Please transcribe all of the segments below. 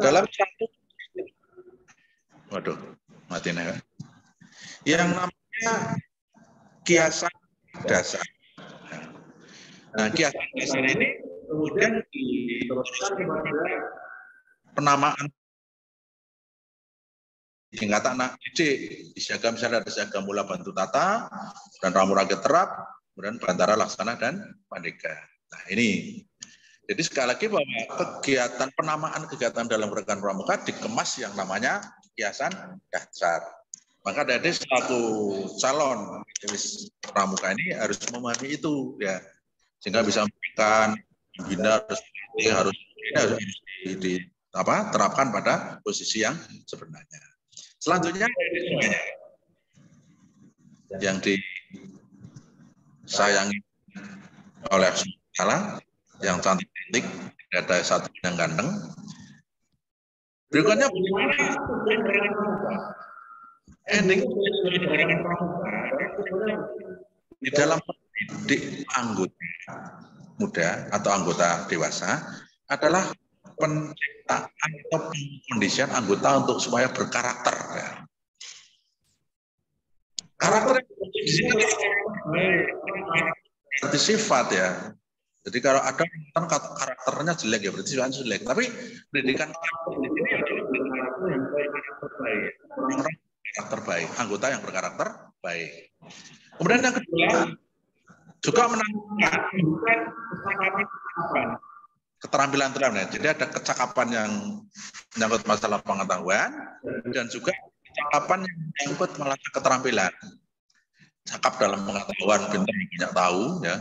dalam satu, waduh, mati nih. Yang namanya kiasan dasar. Nah, kiasan dasar ini kemudian diteruskan kepada penamaan tingkatan anak didik. Di siaga misalnya ada siaga mula bantu tata, dan ramuraga terap, kemudian bantara laksana dan pandega. Nah ini, jadi sekali lagi bahwa kegiatan penamaan kegiatan dalam gerakan pramuka dikemas yang namanya kiasan dasar. Maka dari satu calon pramuka ini harus memahami itu, ya, sehingga bisa memberikan bina harus terapkan pada posisi yang sebenarnya. Selanjutnya yang disayangi oleh Allah, yang cantik, ada satu yang ganteng. Berikutnya ending di dalam pendidik anggota muda atau anggota dewasa adalah penciptaan atau pengkondisian anggota untuk supaya berkarakter. Ya. Karakter di sini berarti sifat, ya. Jadi kalau ada kan karakternya jelek, ya berarti sifatnya jelek. Tapi pendidikan karakter ini adalah karakter baik, anggota yang berkarakter baik. Kemudian yang kedua juga menanamkan keterampilan. Jadi ada kecakapan yang menyangkut masalah pengetahuan dan juga kecakapan yang menyangkut masalah keterampilan. Cakap dalam pengetahuan, pintar banyak tahu, ya.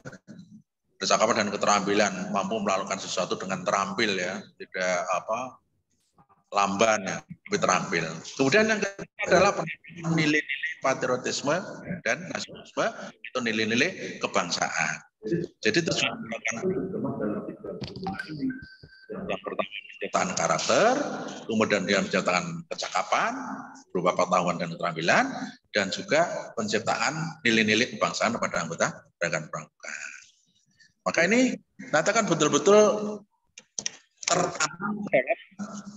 Kecakapan dan keterampilan, mampu melakukan sesuatu dengan terampil, ya, tidak lamban, ya, tapi terampil. Kemudian yang ketiga adalah nilai-nilai patriotisme dan nasionalisme, itu nilai-nilai kebangsaan. Jadi tujuan yang pertama penciptaan karakter, kemudian dia menciptakan kecakapan berupa pengetahuan dan keterampilan, dan juga penciptaan nilai-nilai kebangsaan pada anggota gerakan pramuka. Maka ini nyatakan betul-betul tertanam terhadap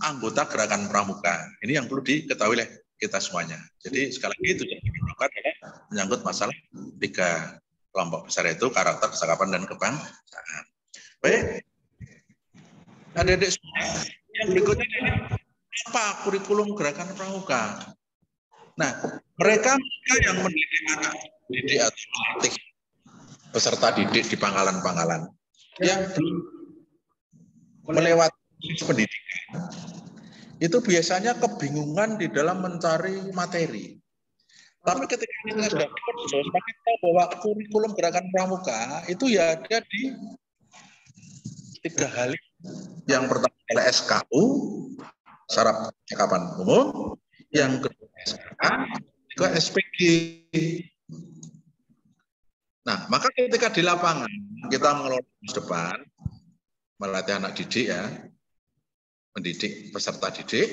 anggota gerakan pramuka. Ini yang perlu diketahui oleh kita semuanya. Jadi sekali lagi itu menyangkut masalah 3 kelompok besar, itu karakter, kecakapan, dan kebangsaan. Baik, adik-adik semua, yang berikutnya apa kurikulum gerakan pramuka? Nah, mereka yang mendidik anak didik atau melatih peserta didik di pangkalan-pangkalan yang belum melewati pendidikan, itu biasanya kebingungan di dalam mencari materi. Tapi ketika kita sudah semakin tahu bahwa kurikulum gerakan pramuka itu ya ada di 3 hal. Yang pertama adalah SKU, syarat percakapan umum. Yang kedua SKK, juga SPG. Nah, maka ketika di lapangan kita mengelola masa depan, melatih anak didik, ya, mendidik peserta didik,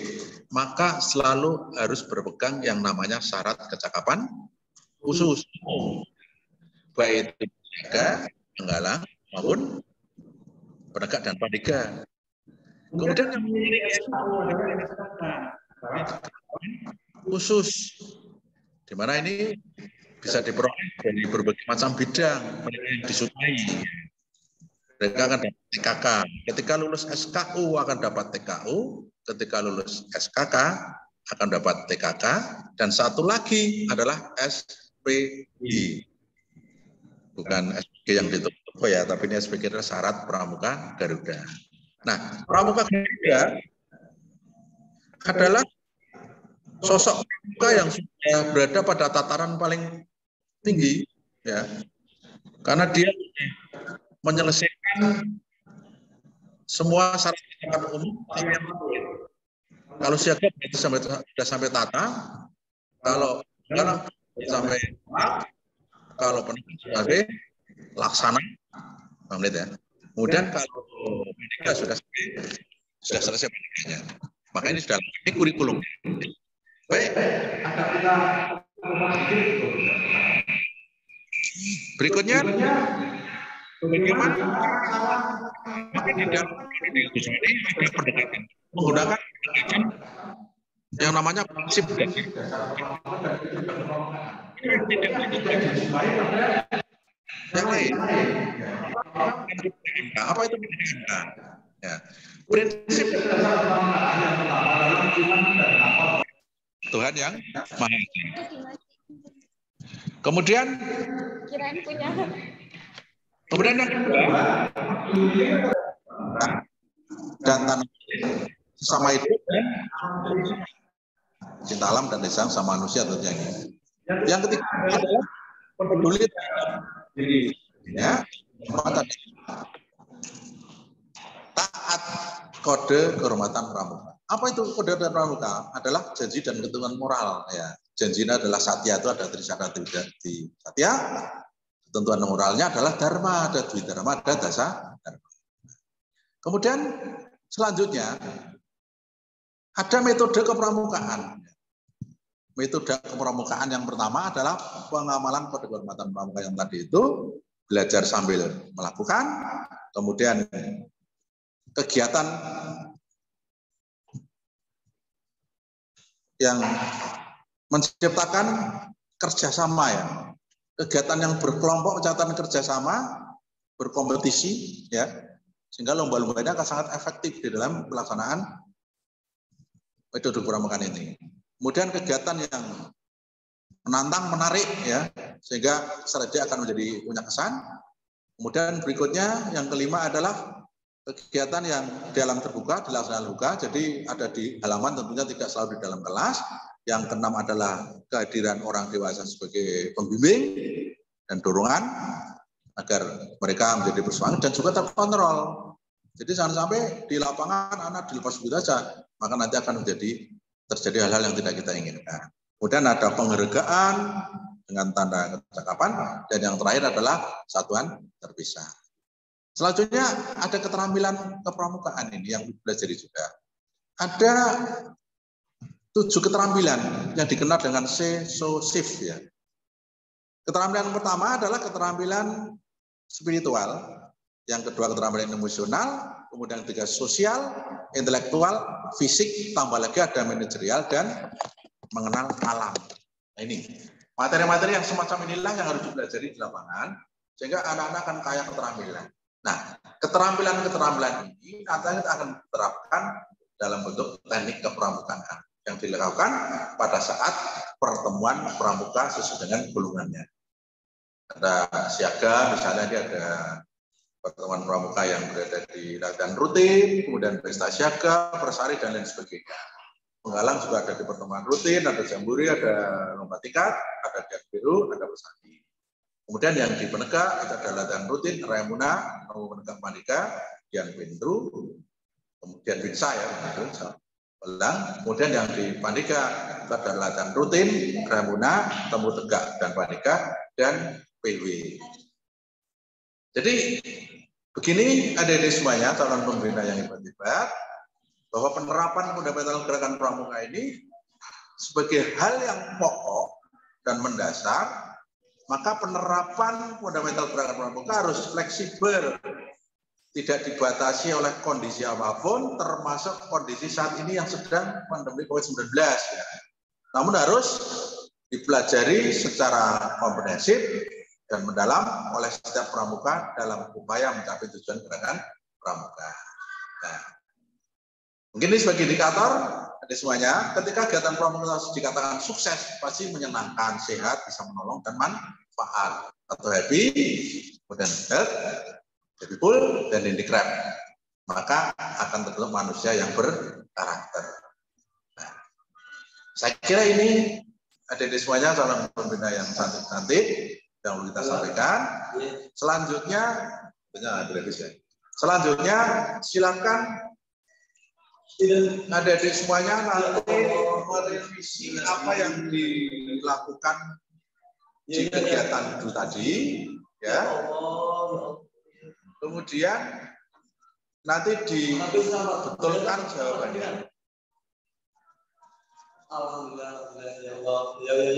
maka selalu harus berpegang yang namanya syarat kecakapan khusus, baik itu penjaga, penggalang, maupun penegak dan pandega. Kemudian yang khusus, di mana ini bisa diperoleh dari berbagai macam bidang yang disukai. Mereka akan dapat TKK. Ketika lulus SKU akan dapat TKU, ketika lulus SKK akan dapat TKK, dan satu lagi adalah SPG. Bukan SPG yang ditutup, ya, tapi ini SPG adalah syarat pramuka Garuda. Nah, pramuka Garuda adalah sosok pramuka yang sudah berada pada tataran paling tinggi, ya, karena dia menyelesaikan semua syarat kecakapan umum. Kalau siaga sudah sampai tata, kalau sampai kalau pendidikan sampai laksana, menit, ya. Kemudian kalau pendidikan sudah selesai pendidikannya, maka ini sudah ini kurikulum. Baik. Berikutnya, bagaimana Tapi di dalam Indonesia ini ada pendekatan menggunakan pendekatan yang namanya prinsip dasar yang lain. Apa itu PDKM? Ya. Prinsip Tuhan yang Maha Esa. Kemudian yang kedua, dan tanah sesama itu cinta alam dan desa sama manusia tentunya. Yang ketiga adalah peduli ya, taat kode kehormatan pramuka. Apa itu kode dan pramuka? Adalah janji dan ketentuan moral. Ya, janjinya adalah satya, itu ada trisakti di satya. Ketentuan moralnya adalah dharma, ada dwi dharma, ada dasa dharma. Kemudian selanjutnya ada metode kepramukaan. Metode kepramukaan yang pertama adalah pengamalan kode kehormatan pramuka yang tadi itu, belajar sambil melakukan, kemudian kegiatan yang menciptakan kerjasama ya, kegiatan yang berkelompok, catatan kerjasama, berkompetisi ya, sehingga lomba-lombanya akan sangat efektif di dalam pelaksanaan metode kepramukaan ini. Kemudian kegiatan yang menantang, menarik ya, sehingga secara akan menjadi punya kesan. Kemudian berikutnya yang kelima adalah kegiatan yang di alam terbuka, dilaksanakan terbuka, jadi ada di halaman, tentunya tidak selalu di dalam kelas. Yang keenam adalah kehadiran orang dewasa sebagai pembimbing dan dorongan agar mereka menjadi bersemangat dan juga terkontrol. Jadi jangan sampai di lapangan anak dilepas begitu saja, maka nanti akan terjadi hal-hal yang tidak kita inginkan. Kemudian ada penghargaan dengan tanda kecakapan, dan yang terakhir adalah satuan terpisah. Selanjutnya ada keterampilan kepramukaan ini yang dipelajari juga. Ada 7 keterampilan yang dikenal dengan SESOSIF ya. Keterampilan yang pertama adalah keterampilan spiritual, yang kedua keterampilan emosional, kemudian yang ketiga sosial, intelektual, fisik, tambah lagi ada manajerial dan mengenal alam. Nah, ini materi-materi yang semacam inilah yang harus dipelajari di lapangan, sehingga anak-anak akan kaya keterampilan. Nah, keterampilan-keterampilan ini nantinya kita akan terapkan dalam bentuk teknik kepramukaan yang dilakukan pada saat pertemuan pramuka sesuai dengan golongannya. Ada siaga, misalnya dia ada pertemuan pramuka yang berada di latihan rutin, kemudian pesta siaga, persari, dan lain sebagainya. Penggalang juga ada di pertemuan rutin, ada jamburi, ada lomba tingkat, ada dian biru, ada persari. Kemudian yang di penegak itu ada latihan rutin, Rayamuna, penegak Pandika, dian pintru, kemudian binsa ya, kemudian yang di Pandika itu ada latihan rutin, Rayamuna, temu tegak dan Pandika, dan PW. Jadi begini adik-adik semuanya, calon pembina yang hebat-hebat, bahwa penerapan fundamental gerakan pramuka ini sebagai hal yang pokok dan mendasar, maka penerapan fundamental gerakan pramuka harus fleksibel, tidak dibatasi oleh kondisi apapun, termasuk kondisi saat ini yang sedang pandemi COVID-19. Ya. Namun harus dipelajari secara komprehensif dan mendalam oleh setiap pramuka dalam upaya mencapai tujuan gerakan pramuka. Nah, mungkin ini sebagai indikator ada semuanya. Ketika kegiatan pramuka dikatakan sukses, pasti menyenangkan, sehat, bisa menolong dan manfaat atau happy, kemudian health, happy full, dan handicraft. Maka akan terbentuk manusia yang berkarakter. Nah, saya kira ini ada di semuanya calon pembina yang cantik-cantik yang perlu kita sampaikan. Selanjutnya silakan ada di semuanya nanti merevisi apa yang dilakukan di kegiatan itu tadi, ya. Kemudian nanti dibetulkan jawabannya.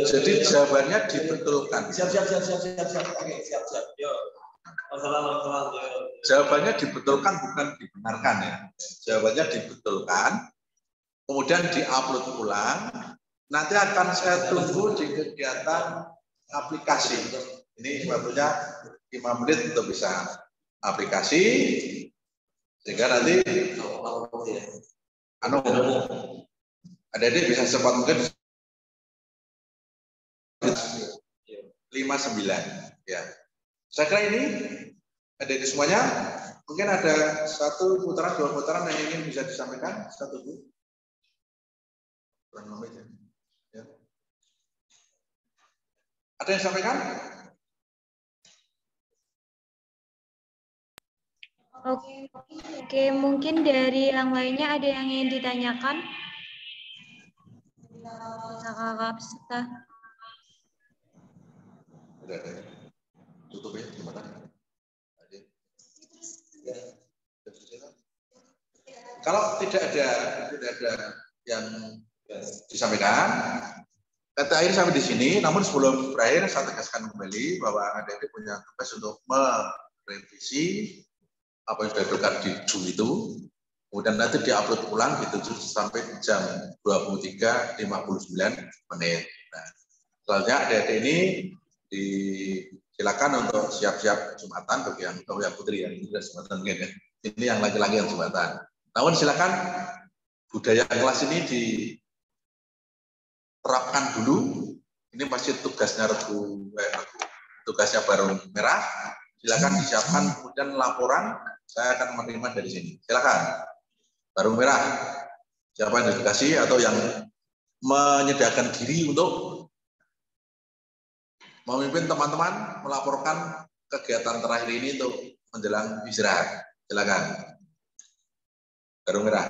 Jadi jawabannya dibetulkan. Siap. Oke, siap. Yo. Jawabannya dibetulkan bukan dibenarkan ya. Jawabannya dibetulkan, kemudian diupload ulang. Nanti akan saya tunggu di kegiatan aplikasi. Ini waktunya 5 menit untuk bisa aplikasi, sehingga nanti adik-adik bisa cepat mungkin 59 ya. Saya kira ini adik-adik semuanya mungkin ada 1 putaran 2 putaran yang ingin bisa disampaikan. Satu Bu. Ya. Ada yang sampaikan? Oke, mungkin dari yang lainnya ada yang ingin ditanyakan? Kakak peserta. Udah ada. Tutup ya, gimana? Kalau tidak ada yang disampaikan, kata akhir sampai di sini. Namun sebelum berakhir, saya tegaskan kembali bahwa adik-adik punya tugas untuk merevisi apa yang sudah diberikan di Zoom itu, kemudian nanti diupload ulang gitu sampai jam 23.59 menit. Nah, selanjutnya adik-adik ini silakan untuk siap-siap Jumatan bagi yang putri yang tidak Jumatan mungkin ya. Ini yang laki-laki yang Jumatan. Namun silakan budaya kelas ini diterapkan dulu. Ini masih tugasnya tugasnya Barung Merah. Silakan disiapkan, kemudian laporan saya akan menerima dari sini. Silakan Barung Merah, siapa yang dikasih atau yang menyediakan diri untuk memimpin teman-teman melaporkan kegiatan terakhir ini untuk menjelang istirahat. Silakan Barung Merah.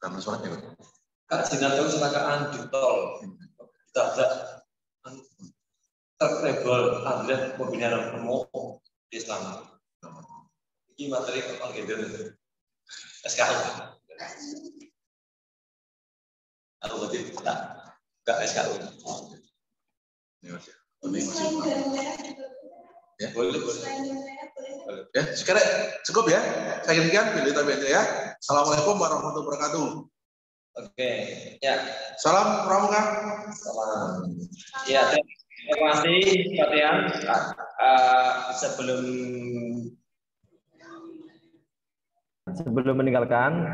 Kamu suaranya Kak Jenazah kecelakaan di tol. Tabrak terkrebol Andres mobilnya Romo di Islam. Ini materi kepang gitu. SKU. Atau berarti enggak SKU. Ya, boleh. Ya, sekarang cukup ya. Saya kira pilih tabelnya ya. Assalamualaikum warahmatullahi wabarakatuh. Oke, ya. Salam Pramuka. Salam. Ya, terima kasih Pak Tian. Sebelum meninggalkan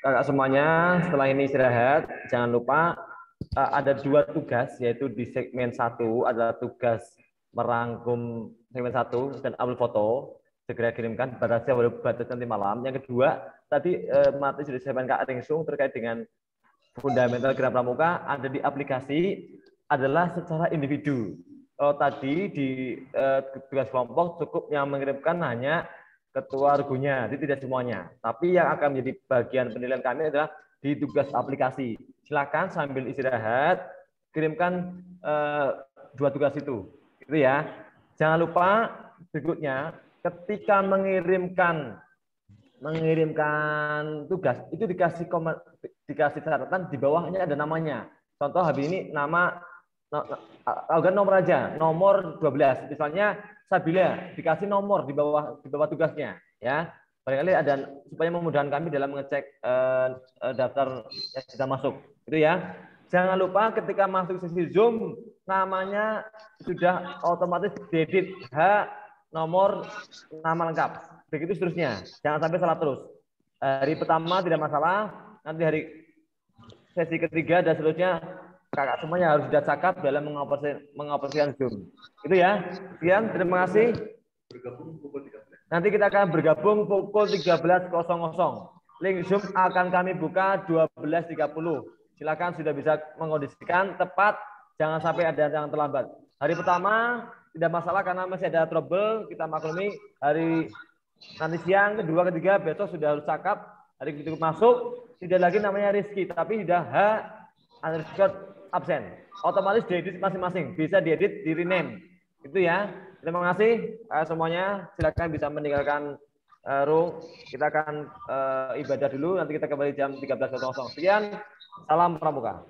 kakak semuanya, setelah ini istirahat, jangan lupa ada 2 tugas, yaitu di segmen 1 adalah tugas merangkum segmen 1 dan upload foto, segera kirimkan batasnya nanti malam. Yang kedua, tadi materi sudah disampaikan Kak Ringsung terkait dengan fundamental gerak pramuka, ada di aplikasi adalah secara individu. Kalau tadi di tugas kelompok cukup yang mengirimkan hanya ketua argunya, jadi tidak semuanya. Tapi yang akan menjadi bagian penilaian kami adalah di tugas aplikasi. Silakan sambil istirahat kirimkan 2 tugas itu ya. Jangan lupa berikutnya ketika mengirimkan tugas itu dikasih catatan di bawahnya ada namanya. Contoh habis ini nomor aja, nomor 12. Misalnya Sabila dikasih nomor di bawah tugasnya ya. Barangkali ada supaya memudahkan kami dalam mengecek daftar yang sudah masuk. Itu ya. Jangan lupa ketika masuk sesi Zoom namanya sudah otomatis diedit nomor nama lengkap. Begitu seterusnya. Jangan sampai salah terus. Hari pertama tidak masalah, nanti hari sesi ketiga dan seterusnya kakak semuanya harus sudah cakap dalam mengoperasikan Zoom. Itu ya. Sekian, terima kasih. Nanti kita akan bergabung pukul 13.00. Link Zoom akan kami buka 12.30. Silakan sudah bisa mengondisikan tepat, jangan sampai ada yang terlambat. Hari pertama tidak masalah karena masih ada trouble, kita maklumi. Hari nanti siang, kedua, ketiga, besok sudah harus cakap. Hari ketiga masuk, tidak lagi namanya Rizky, tapi sudah absen. Otomatis diedit masing-masing, bisa diedit, di rename. Itu ya. Terima kasih semuanya. Silakan bisa meninggalkan room. Kita akan ibadah dulu. Nanti kita kembali jam 13.00. Sekian. Salam Pramuka.